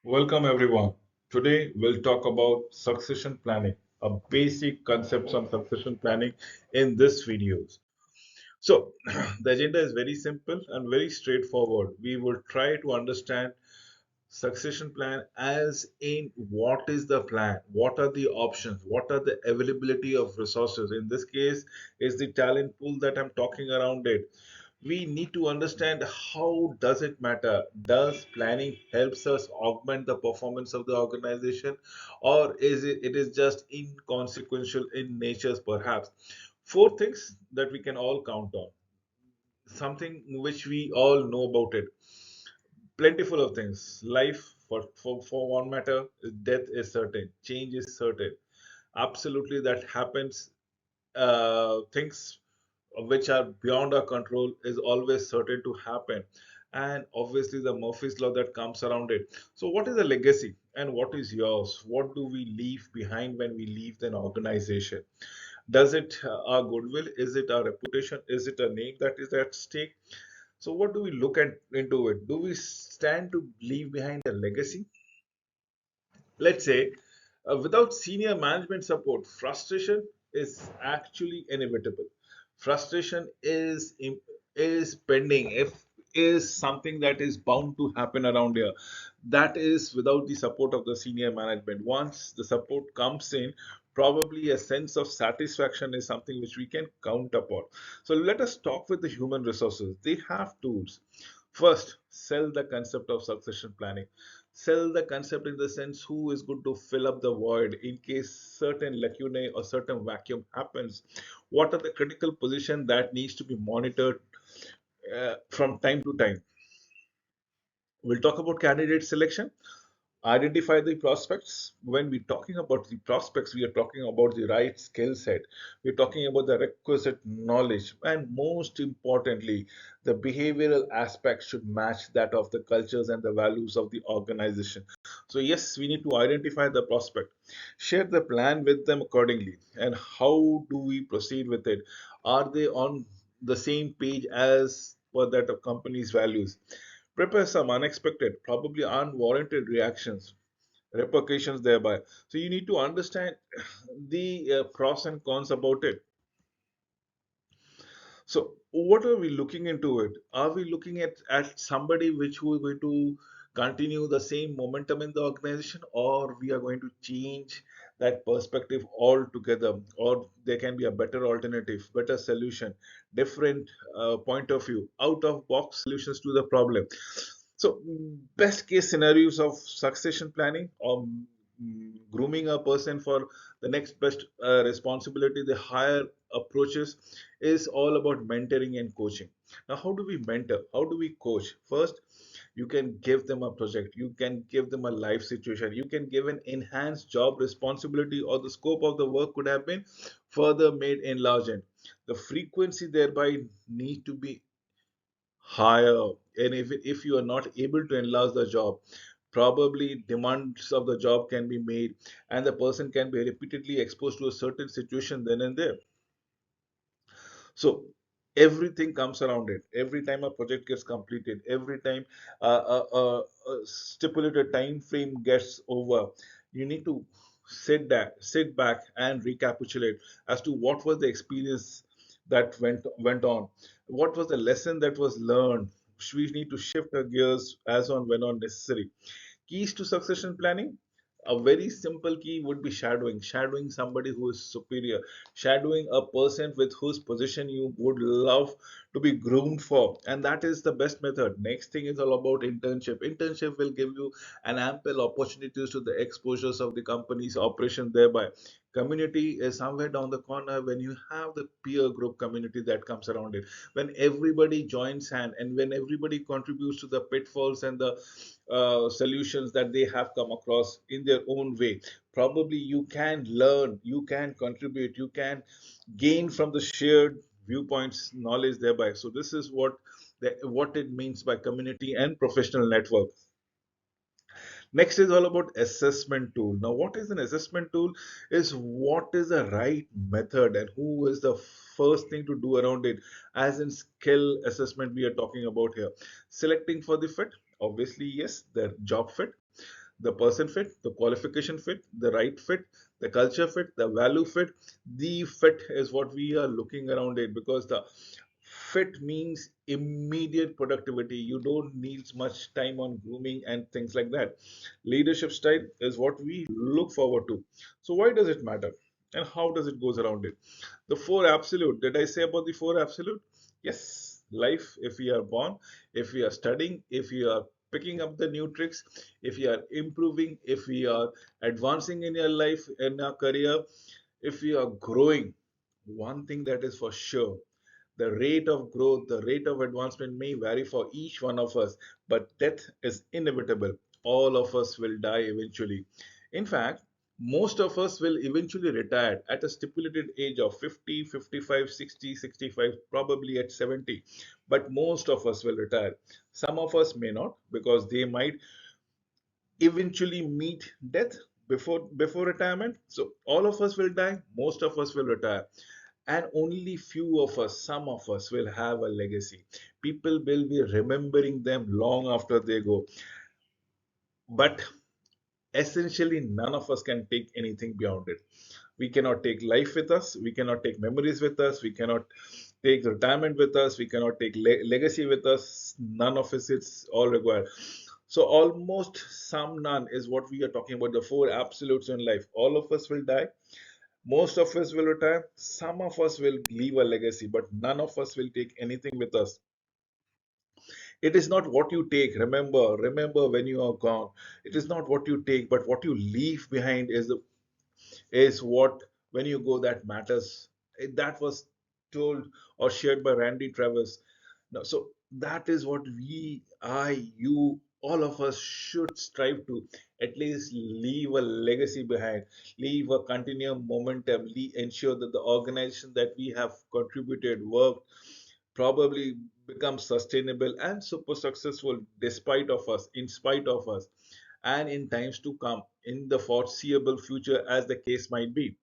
Welcome everyone. Today we'll talk about succession planning, a basic concepts on succession planning in this videos. So the agenda is very simple and very straightforward. We will try to understand succession plan as in what is the plan, what are the options, what are the availability of resources. In this case is the talent pool that I'm talking around it. We need to understand how does it matter. Does planning helps us augment the performance of the organization, or is it just inconsequential in nature perhaps? Four things that we can all count on, something which we all know about it. Plentiful of things. Life, for one matter, death is certain, change is certain. Absolutely, that happens. Things which are beyond our control is always certain to happen. And obviously, the Murphy's Law that comes around it. So, what is the legacy and what is yours? What do we leave behind when we leave an organization? Does it our goodwill? Is it our reputation? Is it a name that is at stake? So, what do we look at into it? Do we stand to leave behind a legacy? Let's say, without senior management support, frustration is actually inevitable. Frustration is pending. If is something that is bound to happen around here. That is without the support of the senior management. Once the support comes in, probably a sense of satisfaction is something which we can count upon. So let us talk with the human resources. They have tools. First, sell the concept of succession planning. Sell the concept in the sense who is good to fill up the void in case certain lacunae or certain vacuum happens. What are the critical position that needs to be monitored from time to time? We'll talk about candidate selection. Identify the prospects. When we're talking about the prospects, we are talking about the right skill set. We're talking about the requisite knowledge. And most importantly, the behavioral aspects should match that of the cultures and the values of the organization. So, yes, we need to identify the prospect, share the plan with them accordingly. And how do we proceed with it? Are they on the same page as per that of company's values? Prepare some unexpected, probably unwarranted reactions, repercussions thereby. So you need to understand the pros and cons about it. So what are we looking into it? Are we looking at somebody which who is going to continue the same momentum in the organization, or we are going to change that perspective altogether, or there can be a better alternative, better solution, different point of view, out of box solutions to the problem. So best case scenarios of succession planning or grooming a person for the next best responsibility, the higher approaches is all about mentoring and coaching. Now, how do we mentor? How do we coach? First, you can give them a project, you can give them a life situation, you can give an enhanced job responsibility, or the scope of the work could have been further made enlarged. The frequency thereby need to be higher. And if you are not able to enlarge the job, probably demands of the job can be made, and the person can be repeatedly exposed to a certain situation then and there. So everything comes around it. Every time a project gets completed, every time a stipulated time frame gets over, you need to sit back and recapitulate as to what was the experience that went on, what was the lesson that was learned. We need to shift our gears as on when on necessary. Keys to succession planning. A very simple key would be shadowing somebody who is superior, shadowing a person with whose position you would love to be groomed for, and that is the best method. Next thing is all about internship will give you an ample opportunities to the exposures of the company's operation thereby. Community is somewhere down the corner. When you have the peer group community that comes around it, when everybody joins hand and when everybody contributes to the pitfalls and the solutions that they have come across in their own way, probably you can learn, you can contribute, you can gain from the shared viewpoints knowledge thereby. So this is what it means by community and professional network. Next is all about assessment tool. Now, what is an assessment tool? Is what is the right method and who is the first thing to do around it, as in skill assessment we are talking about here. Selecting for the fit, obviously, yes, the job fit. The person fit, the qualification fit, the right fit, the culture fit, the value fit. The fit is what we are looking around it, because the fit means immediate productivity. You don't need much time on grooming and things like that. Leadership style is what we look forward to. So why does it matter? And how does it goes around it? The four absolute. Did I say about the four absolute? Yes. Life, if we are born, if we are studying, if we are picking up the new tricks, if we are improving, if we are advancing in your life, in our career, if we are growing, one thing that is for sure, the rate of growth, the rate of advancement may vary for each one of us, but death is inevitable. All of us will die eventually. In fact, most of us will eventually retire at a stipulated age of 50, 55, 60, 65, probably at 70. But most of us will retire. Some of us may not, because they might eventually meet death before retirement. So all of us will die, most of us will retire, and only few of us, some of us, will have a legacy. People will be remembering them long after they go. But essentially, none of us can take anything beyond it. We cannot take life with us, we cannot take memories with us, we cannot take retirement with us, we cannot take legacy with us. None of us, it's all required. So almost some none is what we are talking about, the four absolutes in life. All of us will die, most of us will retire, some of us will leave a legacy, but none of us will take anything with us. It is not what you take. Remember when you are gone. It is not what you take, but what you leave behind is what, when you go, that matters. That was told or shared by Randy Travis. Now, so that is what we, I, you, all of us should strive to at least leave a legacy behind, leave a continuum momentum, ensure that the organization that we have contributed, worked, probably become sustainable and super successful despite of us, in spite of us, and in times to come, in the foreseeable future, as the case might be.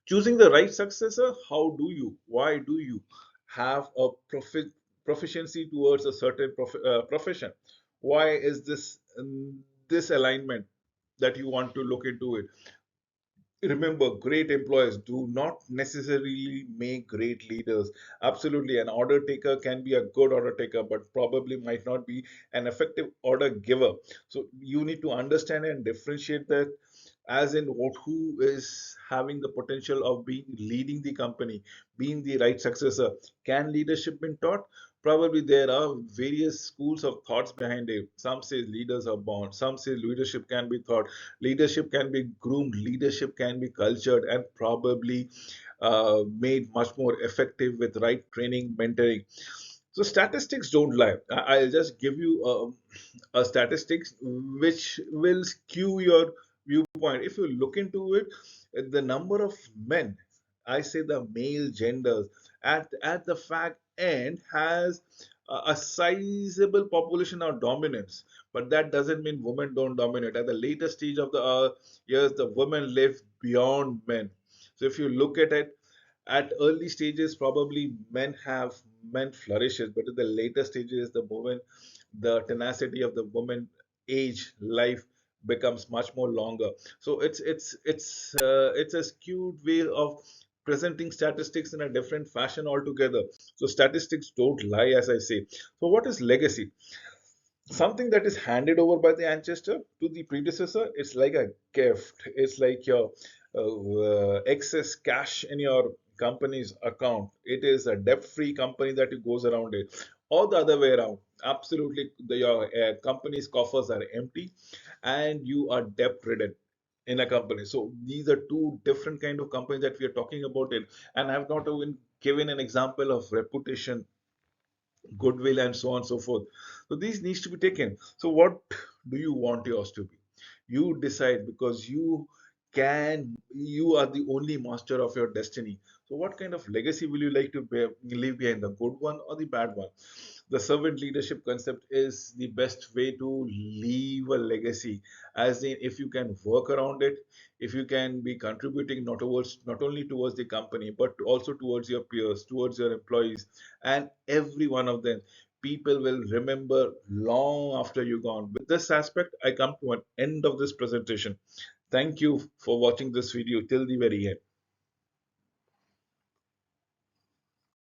Choosing the right successor, how do you, why do you have a proficiency towards a certain profession? Why is this alignment that you want to look into it? Remember, great employers do not necessarily make great leaders. Absolutely, an order taker can be a good order taker, but probably might not be an effective order giver. So you need to understand and differentiate that, as in what, who is having the potential of being leading the company, being the right successor. Can leadership be taught? Probably there are various schools of thoughts behind it. Some say leaders are born, some say leadership can be taught, leadership can be groomed, leadership can be cultured, and probably made much more effective with right training, mentoring. So statistics don't lie. I'll just give you a statistics which will skew your viewpoint. If you look into it, the number of men, I say the male genders, at the fact end has a sizable population of dominance, but that doesn't mean women don't dominate. At the later stage of the years, the women live beyond men. So if you look at it, at early stages, probably men flourishes, but at the later stages, the tenacity of the woman age life becomes much more longer. So it's a skewed way of presenting statistics in a different fashion altogether. So statistics don't lie, as I say. So what is legacy? Something that is handed over by the ancestor to the predecessor. It's like a gift. It's like your excess cash in your company's account. It is a debt-free company that it goes around it, or the other way around. Absolutely, your company's coffers are empty, and you are debt-ridden in a company. So these are two different kind of companies that we are talking about it. And I've not even given an example of reputation, goodwill, and so on and so forth. So these needs to be taken. So what do you want yours to be? You decide, because you are the only master of your destiny. So what kind of legacy will you like to leave behind, the good one or the bad one? The servant leadership concept is the best way to leave a legacy, as in, if you can work around it, if you can be contributing not only towards the company, but also towards your peers, towards your employees, and every one of them. people will remember long after you're gone. With this aspect, I come to an end of this presentation. Thank you for watching this video till the very end.